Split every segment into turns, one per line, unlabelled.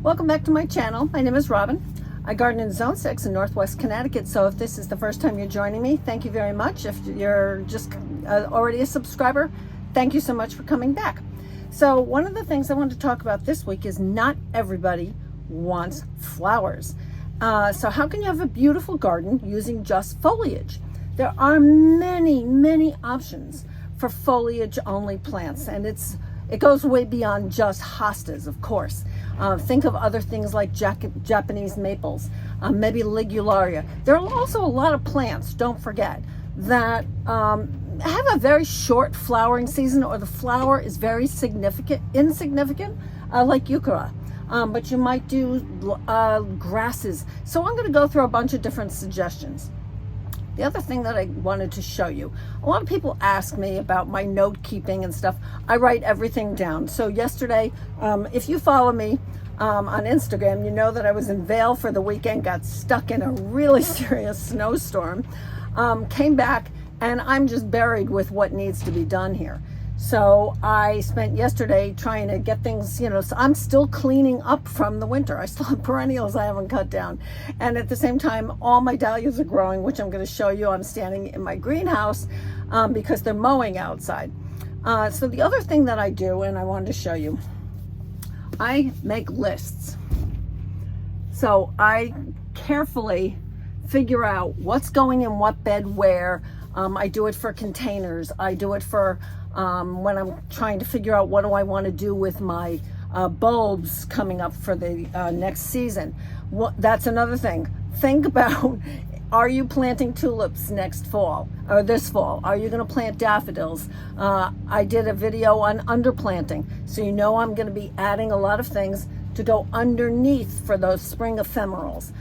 Welcome back to my channel. My name is Robin. I garden in Zone 6 in Northwest Connecticut, so if this is the first time you're joining me, thank you very much. If you're just already a subscriber, thank you so much for coming back. So one of the things I wanted to talk about this week is not everybody wants flowers. So how can you have a beautiful garden using just foliage? There are many options for foliage only plants, and it goes way beyond just hostas, of course. Think of other things like Japanese maples, maybe ligularia. There are also a lot of plants, don't forget, that have a very short flowering season, or the flower is very insignificant, like euchera. But you might do grasses. So I'm going to go through a bunch of different suggestions. The other thing that I wanted to show you, a lot of people ask me about my note keeping and stuff. I write everything down. So yesterday, if you follow me on Instagram, you know that I was in Vail for the weekend, got stuck in a really serious snowstorm, came back, and I'm just buried with what needs to be done here. So I spent yesterday trying to get things, so I'm still cleaning up from the winter. I still have perennials I haven't cut down. And at the same time, all my dahlias are growing, which I'm going to show you. I'm standing in my greenhouse because they're mowing outside. So the other thing that I do, and I wanted to show you, I make lists. So I carefully figure out what's going in what bed where. I do it for containers. I do it for when I'm trying to figure out what do I want to do with my bulbs coming up for the next season. That's another thing. Think about, are you planting tulips next fall or this fall? Are you going to plant daffodils? I did a video on underplanting, so you know I'm going to be adding a lot of things to go underneath for those spring ephemerals.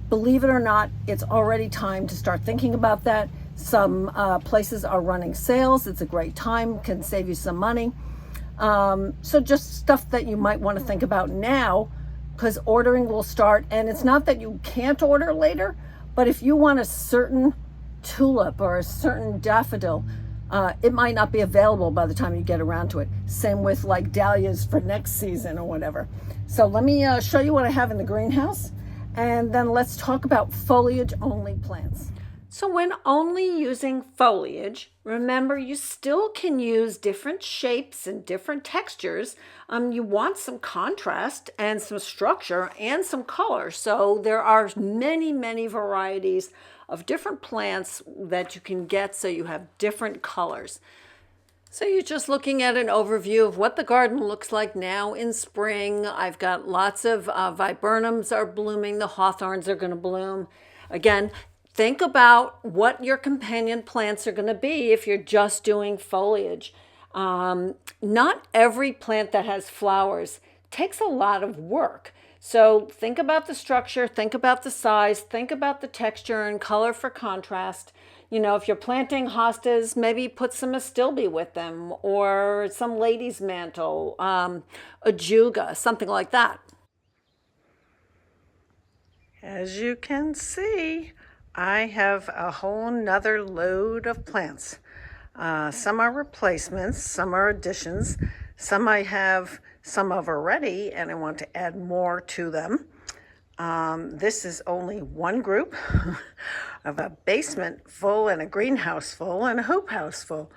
Believe it or not, it's already time to start thinking about that. Some places are running sales. It's a great time, can save you some money. So just stuff that you might want to think about now, because ordering will start. And it's not that you can't order later, but if you want a certain tulip or a certain daffodil, it might not be available by the time you get around to it. Same with like dahlias for next season or whatever. So let me show you what I have in the greenhouse, and then let's talk about foliage only plants. So when only using foliage, remember you still can use different shapes and different textures. You want some contrast and some structure and some color. So there are many varieties of different plants that you can get, so you have different colors. So you're just looking at an overview of what the garden looks like now in spring. I've got lots of viburnums are blooming. The hawthorns are going to bloom. Again, think about what your companion plants are going to be if you're just doing foliage. Not every plant that has flowers takes a lot of work. So think about the structure, think about the size, think about the texture and color for contrast. If you're planting hostas, maybe put some astilbe with them, or some lady's mantle, a juga, something like that. As you can see, I have a whole nother load of plants. Some are replacements, some are additions, some I have some of already and I want to add more to them. This is only one group of a basement full and a greenhouse full and a hoop house full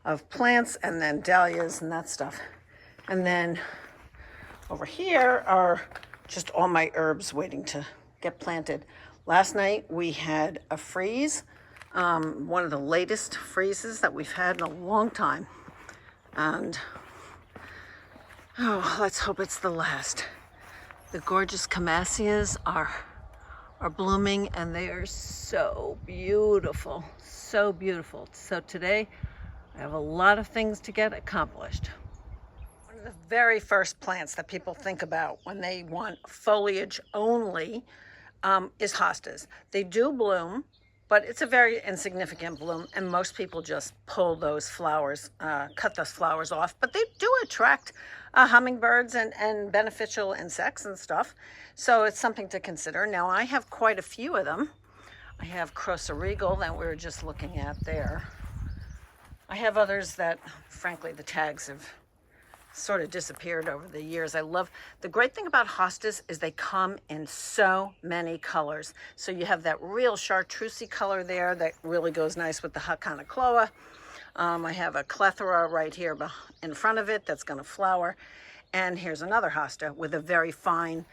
of plants, and then dahlias and that stuff. And then over here are just all my herbs waiting to get planted. Last night we had a freeze, one of the latest freezes that we've had in a long time. And, let's hope it's the last. The gorgeous camasias are blooming, and they are so beautiful, so beautiful. So today I have a lot of things to get accomplished. One of the very first plants that people think about when they want foliage only is hostas. They do bloom, but it's a very insignificant bloom, and most people just pull those flowers, cut those flowers off. But they do attract hummingbirds and beneficial insects and stuff. So it's something to consider. Now I have quite a few of them. I have Crosa Regal that we were just looking at there. I have others that, frankly, the tags have sort of disappeared over the years. The great thing about hostas is they come in so many colors. So you have that real chartreusey color there that really goes nice with the Hacanacloa. I have a plethora right here in front of it that's going to flower. And here's another hosta with a very fine,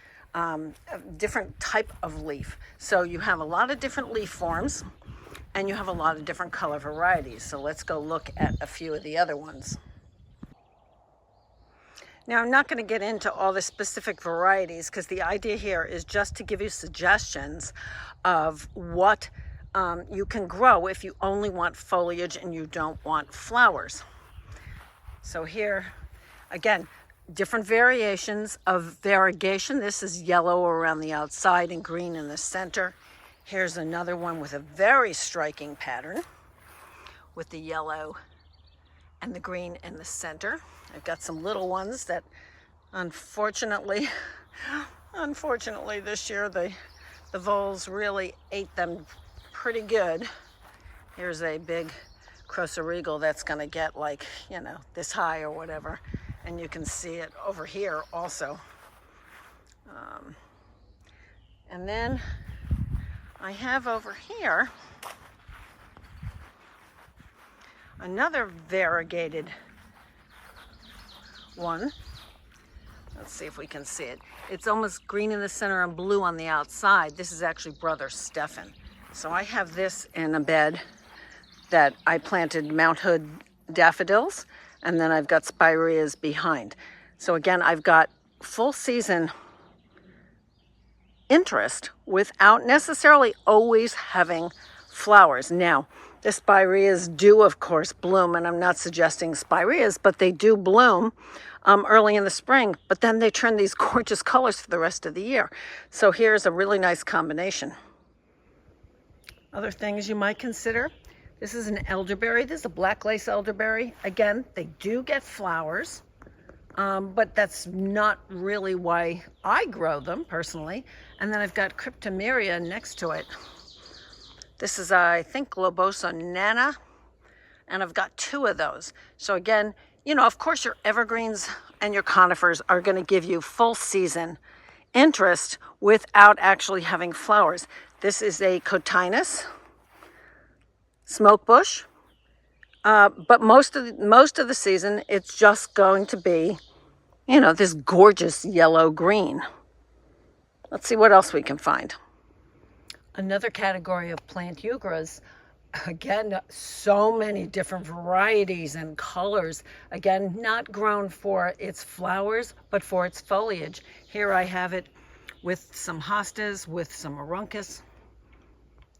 different type of leaf. So you have a lot of different leaf forms and you have a lot of different color varieties. So let's go look at a few of the other ones. Now, I'm not going to get into all the specific varieties because the idea here is just to give you suggestions of what you can grow if you only want foliage and you don't want flowers. So here, again, different variations of variegation. This is yellow around the outside and green in the center. Here's another one with a very striking pattern with the yellow and the green in the center. I've got some little ones that unfortunately this year the voles really ate them pretty good. Here's a big Crocus regal that's going to get like, you know, this high or whatever. And you can see it over here also. And then I have over here another variegated one. Let's see if we can see it. It's almost green in the center and blue on the outside. This is actually Brother Stefan. So I have this in a bed that I planted Mount Hood daffodils, and then I've got spireas behind. So again, I've got full season interest without necessarily always having flowers. Now, the spireas do, of course, bloom, and I'm not suggesting spireas, but they do bloom early in the spring, but then they turn these gorgeous colors for the rest of the year. So here's a really nice combination. Other things you might consider. This is an elderberry. This is a black lace elderberry. Again, they do get flowers, but that's not really why I grow them personally. And then I've got cryptomeria next to it. This is, I think, Globosa nana, and I've got two of those. So again, you know, of course your evergreens and your conifers are going to give you full season interest without actually having flowers. This is a cotinus smoke bush, but most of the season it's just going to be, you know, this gorgeous yellow green. Let's see what else we can find. Another category of plant euchras. Again, so many different varieties and colors. Again, not grown for its flowers, but for its foliage. Here I have it with some hostas, with some aruncus.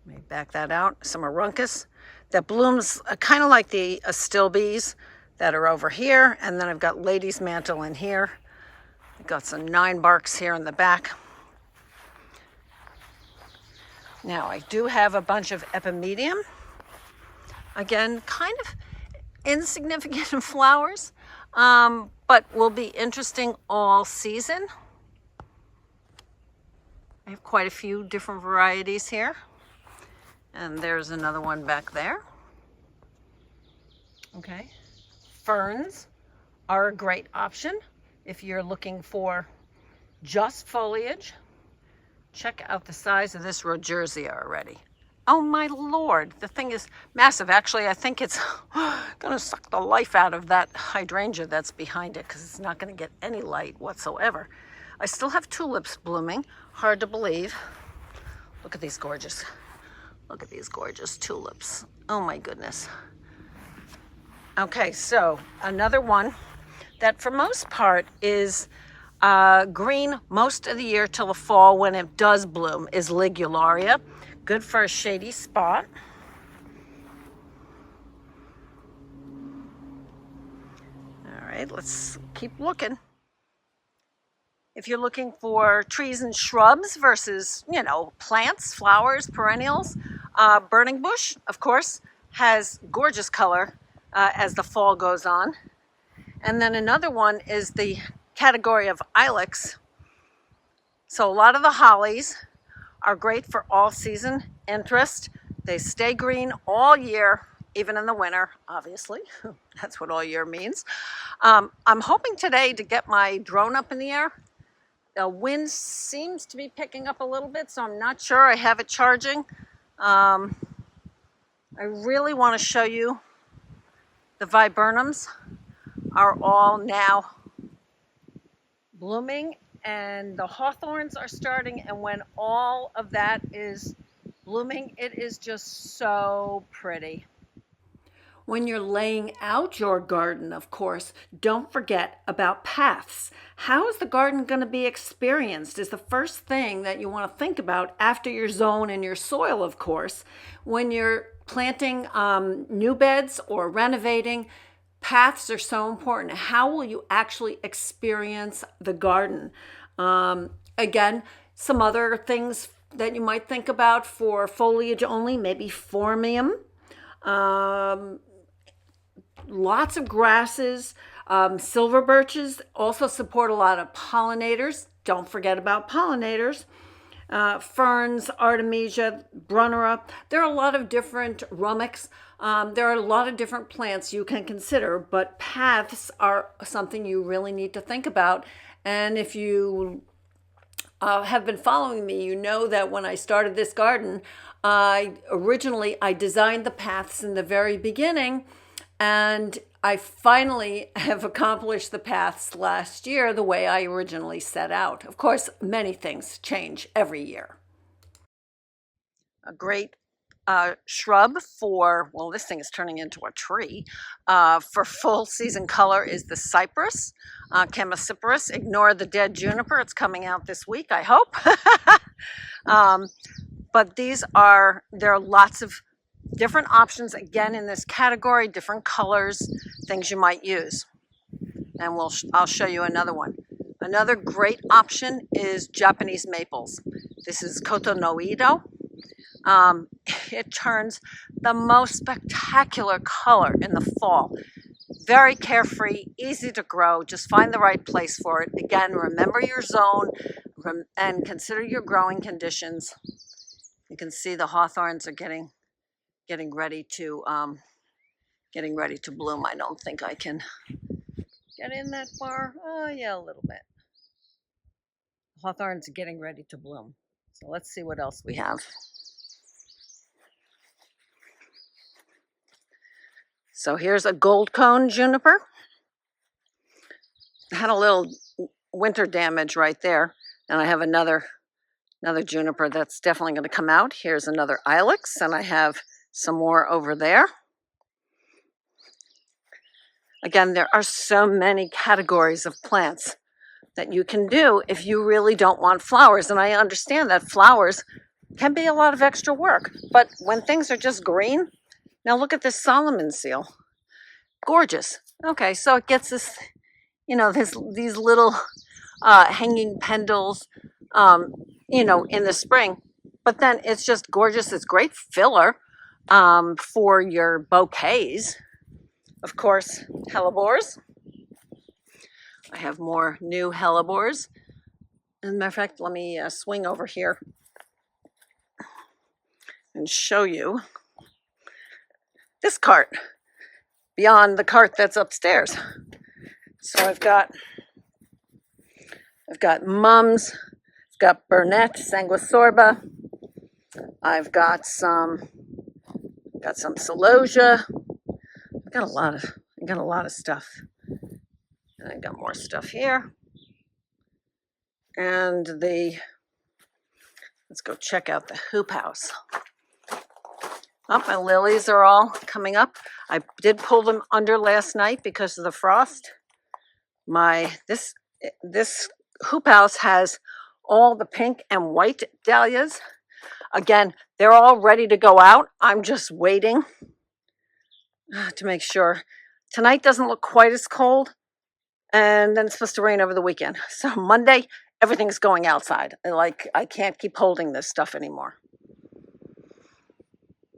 Let me back that out. Some aruncus that blooms kind of like the astilbes that are over here. And then I've got lady's mantle in here. I've got some 9 barks here in the back. Now I do have a bunch of epimedium. Again, kind of insignificant flowers, but will be interesting all season. I have quite a few different varieties here. And there's another one back there. Okay. Ferns are a great option if you're looking for just foliage. Check out the size of this Rogersia already. Oh my Lord, the thing is massive. Actually, I think it's gonna suck the life out of that hydrangea that's behind it because it's not gonna get any light whatsoever. I still have tulips blooming, hard to believe. Look at these gorgeous tulips. Oh my goodness. Okay, so another one that for most part is green most of the year till the fall when it does bloom is Ligularia. Good for a shady spot. All right, let's keep looking. If you're looking for trees and shrubs versus, you know, plants, flowers, perennials, burning bush, of course, has gorgeous color as the fall goes on. And then another one is the category of ilex. So a lot of the hollies are great for all season interest. They stay green all year even in the winter, obviously. That's what all year means. I'm hoping today to get my drone up in the air. The wind seems to be picking up a little bit, so I'm not sure I have it charging. I really want to show you the viburnums are all now blooming, and the hawthorns are starting, and when all of that is blooming, it is just so pretty. When you're laying out your garden, of course, don't forget about paths. How is the garden going to be experienced is the first thing that you want to think about after your zone and your soil, of course. When you're planting new beds or renovating, paths are so important. How will you actually experience the garden? Again, some other things that you might think about for foliage only, maybe phormium. Lots of grasses. Silver birches also support a lot of pollinators. Don't forget about pollinators. Ferns, artemisia, brunnera. There are a lot of different rummux. There are a lot of different plants you can consider, but paths are something you really need to think about. And if you have been following me, you know that when I started this garden, I designed the paths in the very beginning, and I finally have accomplished the paths last year the way I originally set out. Of course, many things change every year. A great shrub for, well, this thing is turning into a tree, for full season color is the cypress, Chemosiporus. Ignore the dead juniper. It's coming out this week, I hope. But there are lots of different options, again, in this category, different colors, things you might use. And I'll show you another one. Another great option is Japanese maples. This is Cotonoido. It turns the most spectacular color in the fall. Very carefree, easy to grow. Just find the right place for it. Again, remember your zone and consider your growing conditions. You can see the hawthorns are getting ready to bloom. I don't think I can get in that far. Oh yeah, a little bit. Hawthorns are getting ready to bloom. So let's see what else we have. So here's a gold cone juniper. Had a little winter damage right there, and I have another juniper that's definitely going to come out. Here's another ilex, and I have some more over there. Again, there are so many categories of plants that you can do if you really don't want flowers. And I understand that flowers can be a lot of extra work, but when things are just green, now look at this Solomon seal. Gorgeous. Okay, so it gets this, these little hanging pendles, in the spring, but then it's just gorgeous. It's great filler for your bouquets. Of course, hellebores. I have more new hellebores. As a matter of fact, let me swing over here and show you this cart beyond the cart that's upstairs. So I've got mums, I've got Burnett, Sanguisorba, I've got some celosia. I got a lot of stuff. And I got more stuff here. And let's go check out the hoop house. Oh, my lilies are all coming up. I did pull them under last night because of the frost. This hoop house has all the pink and white dahlias. Again, they're all ready to go out. I'm just waiting to make sure. Tonight doesn't look quite as cold, and then it's supposed to rain over the weekend. So Monday, everything's going outside. I can't keep holding this stuff anymore.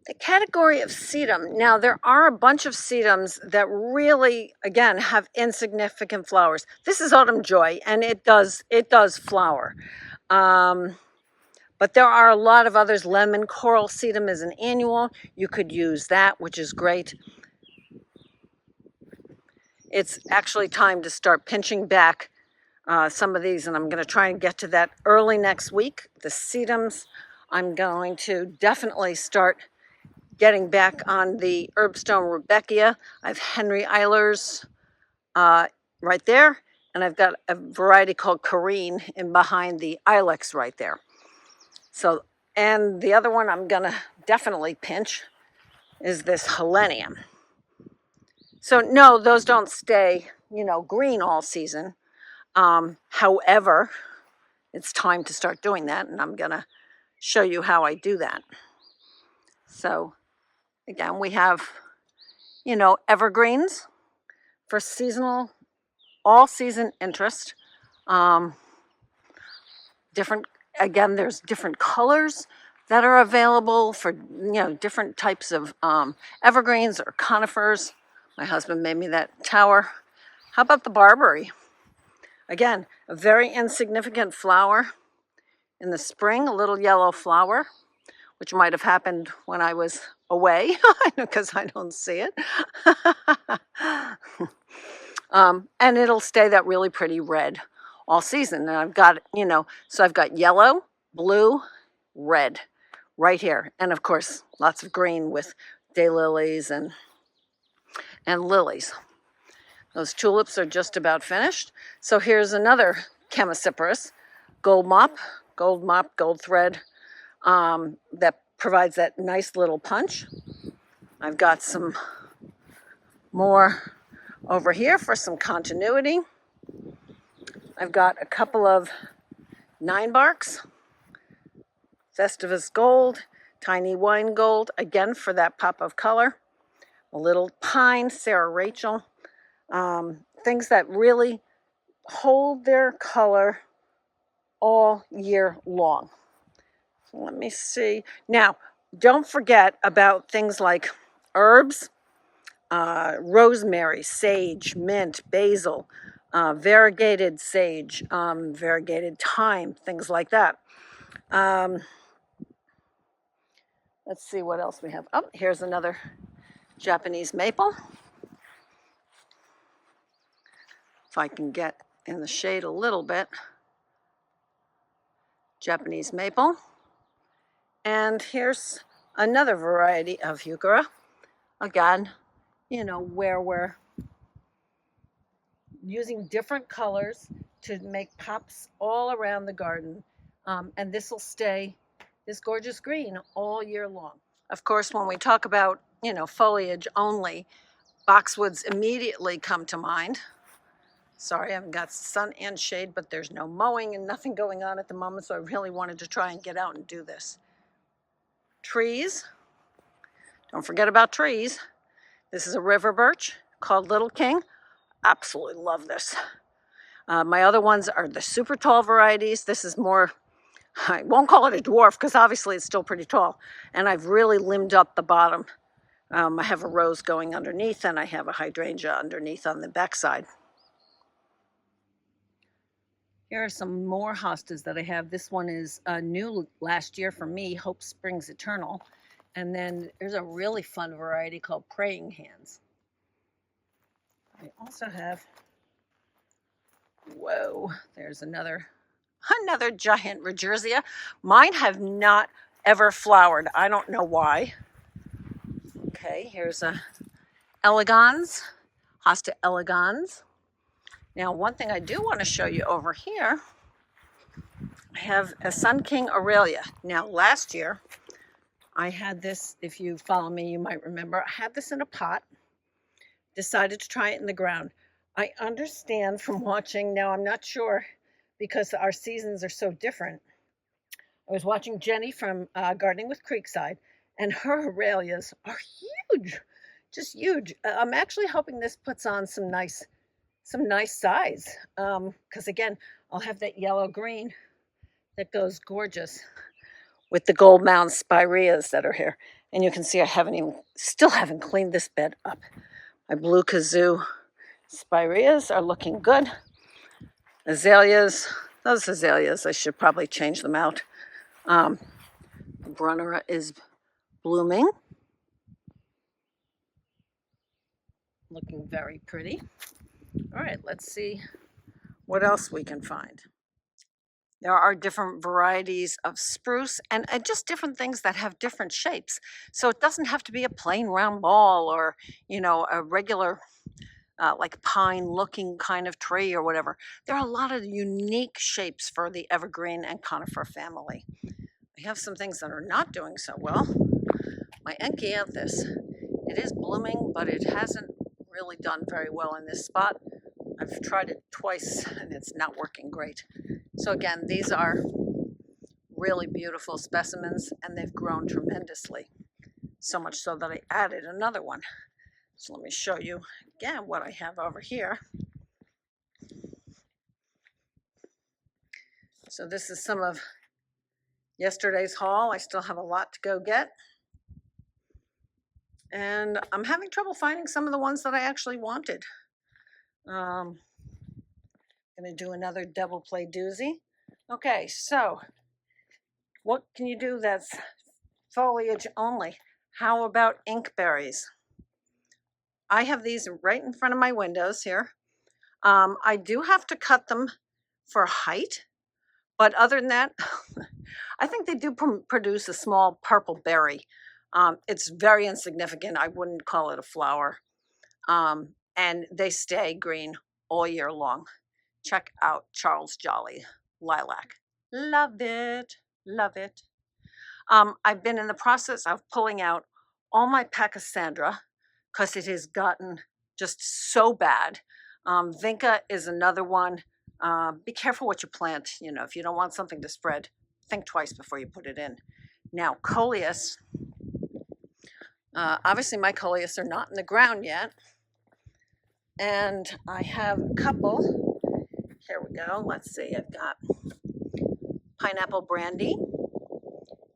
The category of sedum. Now, there are a bunch of sedums that really, again, have insignificant flowers. This is Autumn Joy, and it does flower. But there are a lot of others. Lemon coral sedum is an annual. You could use that, which is great. It's actually time to start pinching back some of these, and I'm going to try and get to that early next week. The sedums, I'm going to definitely start getting back on the herbstone rudbeckia. I have Henry Eilers right there, and I've got a variety called Corrine in behind the ilex right there. So, and the other one I'm going to definitely pinch is this helenium. So no, those don't stay, green all season. However, it's time to start doing that, and I'm going to show you how I do that. So again, we have, evergreens for seasonal, all season interest. There's different colors that are available for, different types of evergreens or conifers. My husband made me that tower. How about the barberry? Again, a very insignificant flower in the spring, a little yellow flower, which might have happened when I was away because I don't see it. And it'll stay that really pretty red all season. And I've got, so I've got yellow, blue, red right here. And of course, lots of green with daylilies and lilies. Those tulips are just about finished. So here's another chemacyparis, gold mop, gold thread, that provides that nice little punch. I've got some more over here for some continuity. I've got a couple of 9-barks, Festivus gold, tiny wine gold, again for that pop of color. A little pine, Sarah Rachel. Things that really hold their color all year long. So let me see. Now, don't forget about things like herbs, rosemary, sage, mint, basil, variegated sage, variegated thyme, things like that. Let's see what else we have. Oh, here's another Japanese maple. If I can get in the shade a little bit. Japanese maple. And here's another variety of heuchera. Again, where we're using different colors to make pops all around the garden. And this will stay this gorgeous green all year long. Of course, when we talk about, foliage only, boxwoods immediately come to mind. Sorry, I haven't got sun and shade, but there's no mowing and nothing going on at the moment, so I really wanted to try and get out and do this. Trees. Don't forget about trees. This is a river birch called Little King. Absolutely love this. My other ones are the super tall varieties. This is more, I won't call it a dwarf because obviously it's still pretty tall. And I've really limbed up the bottom. I have a rose going underneath and I have a hydrangea underneath on the backside. Here are some more hostas that I have. This one is new last year for me, Hope Springs Eternal. And then there's a really fun variety called Praying Hands. I also have, there's another giant Hydrangeas. Mine have not ever flowered. I don't know why. Okay, here's a elegans, Hosta elegans. Now, one thing I do want to show you over here, I have a Sun King Aurelia. Now, last year, I had this, if you follow me, you might remember, I had this in a pot, decided to try it in the ground. I understand from watching, now I'm not sure because our seasons are so different. I was watching Jenny from Gardening with Creekside, and her Aurelias are huge, just huge. I'm actually hoping this puts on some nice size, because again, I'll have that yellow green that goes gorgeous with the gold mound spireas that are here. And you can see I still haven't cleaned this bed up. My blue kazoo spireas are looking good. Azaleas, those azaleas, I should probably change them out. Brunnera is blooming, looking very pretty. All right, let's see what else we can find. There are different varieties of spruce and just different things that have different shapes. So it doesn't have to be a plain round ball or, a regular like pine looking kind of tree or whatever. There are a lot of unique shapes for the evergreen and conifer family. I have some things that are not doing so well. My Enkianthus, it is blooming, but it hasn't really done very well in this spot. I've tried it twice and it's not working great. So again, these are really beautiful specimens and they've grown tremendously. So much so that I added another one. So let me show you again what I have over here. So this is some of yesterday's haul. I still have a lot to go get. And I'm having trouble finding some of the ones that I actually wanted. Gonna do another double play doozy. Okay, so what can you do that's foliage only? How about inkberries? I have these right in front of my windows here. I do have to cut them for height, but other than that, I think they do produce a small purple berry. It's very insignificant. I wouldn't call it a flower. And they stay green all year long. Check out Charles Jolly Lilac. Love it, love it. I've been in the process of pulling out all my Pachysandra because it has gotten just so bad. Vinca is another one. Be careful what you plant. If you don't want something to spread, think twice before you put it in. Now, Coleus. Obviously, my Coleus are not in the ground yet. And I have a couple. Here we go. Let's see. I've got pineapple brandy.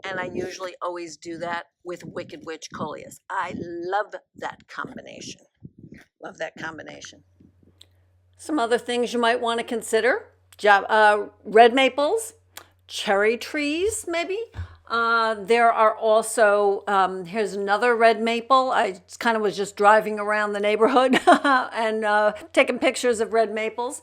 And I usually always do that with Wicked Witch Coleus. I love that combination. Love that combination. Some other things you might want to consider. Red maples, cherry trees, maybe. There are also, here's another red maple. I kind of was just driving around the neighborhood and taking pictures of red maples.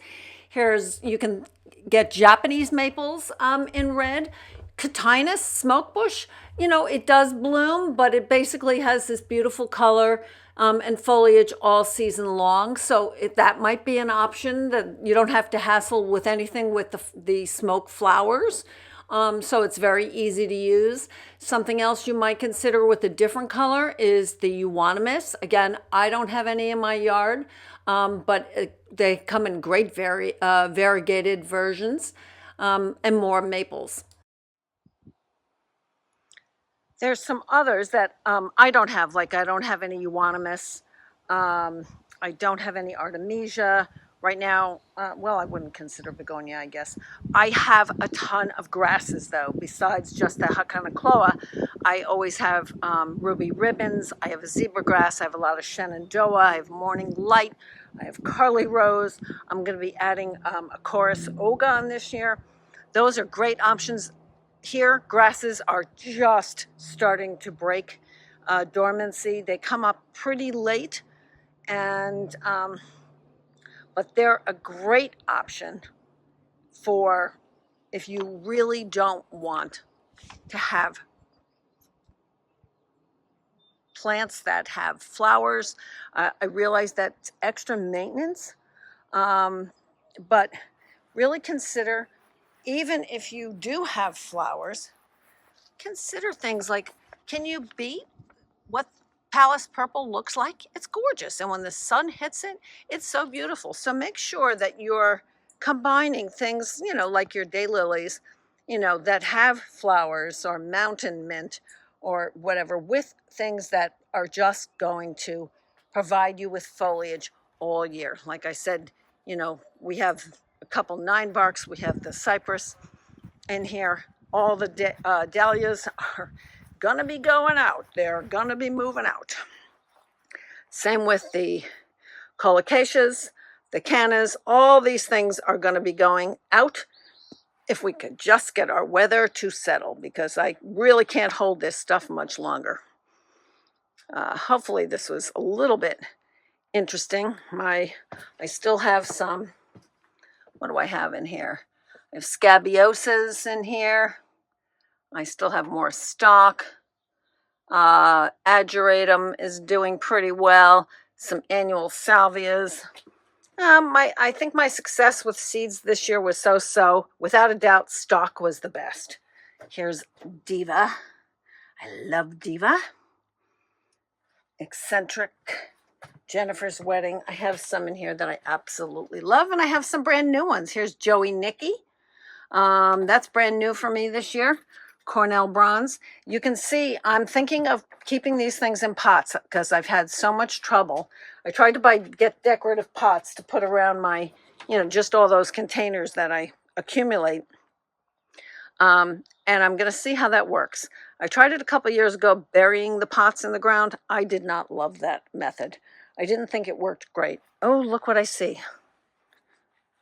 You can get Japanese maples in red. Cotinus smokebush, it does bloom, but it basically has this beautiful color and foliage all season long. So that might be an option that you don't have to hassle with anything with the smoke flowers. So it's very easy to use. Something else you might consider with a different color is the euonymus. Again, I don't have any in my yard, but they come in great variegated versions and more maples. There's some others that I don't have, like I don't have any euonymus. I don't have any artemisia. Right now, well, I wouldn't consider begonia, I guess. I have a ton of grasses, though. Besides just the Hakanakloa, I always have ruby ribbons. I have a zebra grass. I have a lot of shenandoah. I have morning light. I have curly rose. I'm going to be adding a chorus ogon this year. Those are great options. Here, grasses are just starting to break dormancy. They come up pretty late, and but they're a great option for if you really don't want to have plants that have flowers. I realize that's extra maintenance, but really consider, even if you do have flowers, consider things like, can you beat what Palace Purple looks like? It's gorgeous. And when the sun hits it, it's so beautiful. So make sure that you're combining things, like your daylilies, that have flowers or mountain mint or whatever, with things that are just going to provide you with foliage all year. Like I said, we have a couple 9-barks. We have the cypress in here. All the dahlias are gonna be going out. They're gonna be moving out. Same with the colocaceas, the cannas. All these things are gonna be going out if we could just get our weather to settle, because I really can't hold this stuff much longer. Hopefully this was a little bit interesting. I still have some, what do I have in here? I have scabiosas in here. I still have more stock. Ageratum is doing pretty well. Some annual salvias. I think my success with seeds this year was so-so. Without a doubt, stock was the best. Here's Diva. I love Diva. Eccentric. Jennifer's Wedding. I have some in here that I absolutely love, and I have some brand new ones. Here's Joey Nicky. That's brand new for me this year. Cornell Bronze. You can see I'm thinking of keeping these things in pots because I've had so much trouble. I tried to get decorative pots to put around my, just all those containers that I accumulate. And I'm going to see how that works. I tried it a couple years ago, burying the pots in the ground. I did not love that method. I didn't think it worked great. Oh, look what I see.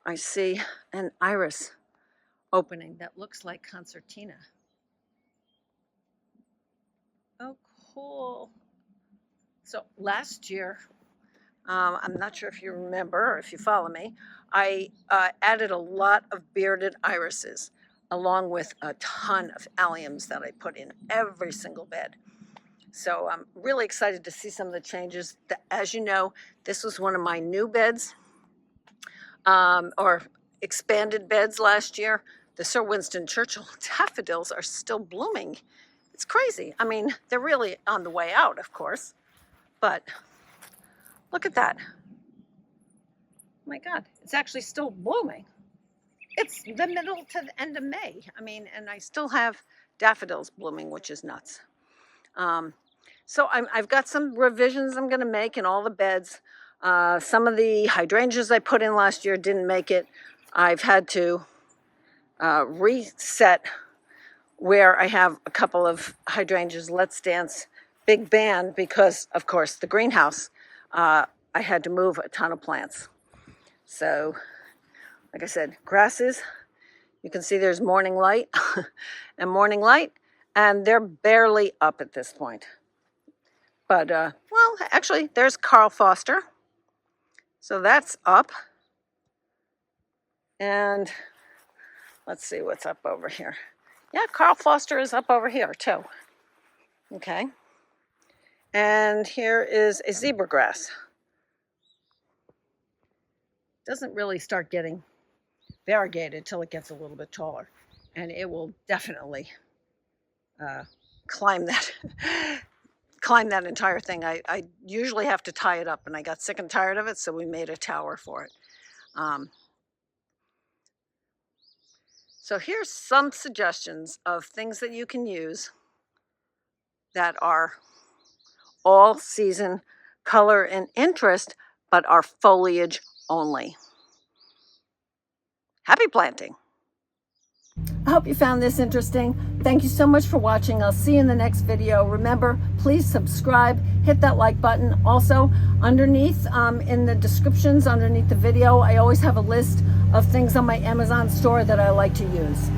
I see an iris opening that looks like concertina. Oh, cool. So last year, I'm not sure if you remember or if you follow me, I added a lot of bearded irises along with a ton of alliums that I put in every single bed. So I'm really excited to see some of the changes. As you know, this was one of my new beds or expanded beds last year. The Sir Winston Churchill daffodils are still blooming. It's crazy. I mean, they're really on the way out, of course, but look at that. Oh my God, it's actually still blooming. It's the middle to the end of May. I mean, and I still have daffodils blooming, which is nuts. So I've got some revisions I'm going to make in all the beds. Some of the hydrangeas I put in last year didn't make it. I've had to reset where I have a couple of hydrangeas, Let's Dance Big Band, because, of course, the greenhouse, I had to move a ton of plants. So, like I said, grasses, you can see there's morning light and morning light, and they're barely up at this point. But, well, actually, there's Carl Foster. So that's up. And let's see what's up over here. Yeah, Carl Foster is up over here too. Okay. And here is a zebra grass. Doesn't really start getting variegated till it gets a little bit taller. And it will definitely climb that entire thing. I usually have to tie it up, and I got sick and tired of it, so we made a tower for it. So here's some suggestions of things that you can use that are all season color and interest, but are foliage only. Happy planting. I hope you found this interesting. Thank you so much for watching. I'll see you in the next video. Remember, please subscribe, hit that like button. Also, underneath in the descriptions, underneath the video, I always have a list of things on my Amazon store that I like to use.